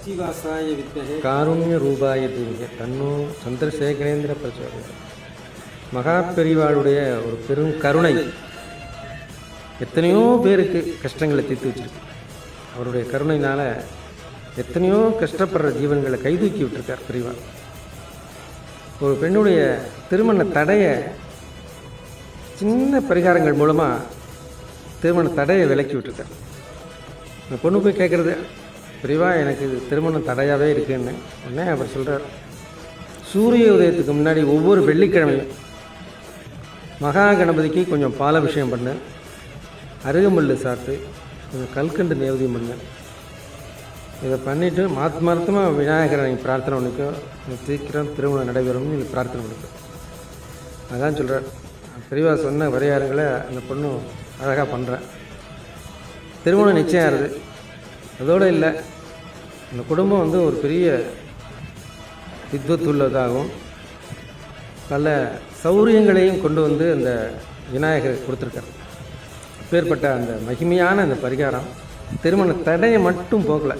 வித்திவாசாய வித்மஹே காருண்ய ரூபாய தீமிகை தன்னோ சந்திரசேகரேந்திர பிரச்சோதயம். மகா பெரிவாளுடைய ஒரு பெரும் கருணை எத்தனையோ பேருக்கு கஷ்டங்களை தீர்த்து வச்சிருக்கு. அவருடைய கருணையினால் எத்தனையோ கஷ்டப்படுற ஜீவன்களை கைதூக்கி விட்டுருக்கார் பெரியவா. ஒரு பெண்ணுடைய திருமண தடையை சின்ன பரிகாரங்கள் மூலமாக திருமண தடையை விலக்கி விட்டுருக்கார். அந்த பொண்ணு போய் கேட்குறது, பெரியவா எனக்கு திருமணம் தடையாகவே இருக்குன்னு. உடனே அவர் சொல்கிறார், சூரிய உதயத்துக்கு முன்னாடி ஒவ்வொரு வெள்ளிக்கிழமையும் மகா கணபதிக்கு கொஞ்சம் பாலாபிஷேகம் பண்ணு, அருகம்புல் சாப்பிட்டு கொஞ்சம் கல்கண்டு நேவதியம் பண்ணு. இதை பண்ணிவிட்டு மாத்மார்த்தமாக விநாயகரை நீங்கள் பிரார்த்தனை பண்ணிக்கோ, சீக்கிரம் திருமணம் நடைபெறும்னு நீங்கள் பிரார்த்தனை பண்ணிக்கோ. அதான் சொல்கிறார். பெரியவா சொன்ன பரிகாரங்களை அந்த பொண்ணு அழகாக பண்ணுறேன். திருமணம் நிச்சயம் ஆகுது. அதோடு இல்லை, அந்த குடும்பம் வந்து ஒரு பெரிய வித்வத் உள்ளதாகவும் பல சௌரியங்களையும் கொண்டு வந்து அந்த விநாயகர் கொடுத்துருக்கார். அப்பேற்பட்ட அந்த மகிமையான அந்த பரிகாரம் திருமண தடையை மட்டும் போகலை.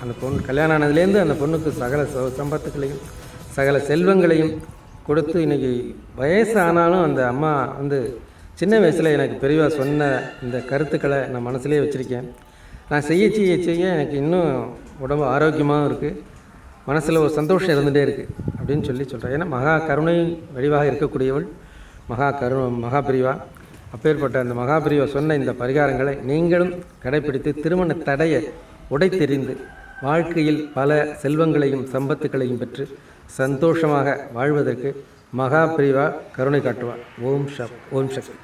அந்த பொண்ணு கல்யாணம் ஆனதுலேருந்து அந்த பொண்ணுக்கு சகல சம்பத்துக்களையும் சகல செல்வங்களையும் கொடுத்து இன்றைக்கி வயசு ஆனாலும் அந்த அம்மா வந்து சின்ன வயசில் எனக்கு பெரியவா சொன்ன இந்த கருத்துக்களை நான் மனசுலேயே வச்சுருக்கேன். நான் செய்ய எனக்கு இன்னும் உடம்பு ஆரோக்கியமாகவும் இருக்குது, மனசில் ஒரு சந்தோஷம் இருந்துகிட்டே இருக்குது அப்படின்னு சொல்கிறேன். ஏன்னா மகா கருணை வடிவாக இருக்கக்கூடியவள் மகா பெரியவா. அப்பேற்பட்ட அந்த மகா பெரியவா சொன்ன இந்த பரிகாரங்களை நீங்களும் கடைப்பிடித்து திருமண தடையை உடைத்தெறிந்து வாழ்க்கையில் பல செல்வங்களையும் சம்பத்துக்களையும் பெற்று சந்தோஷமாக வாழ்வதற்கு மகா பெரியவா கருணை காட்டுவார். ஓம் சக்தி.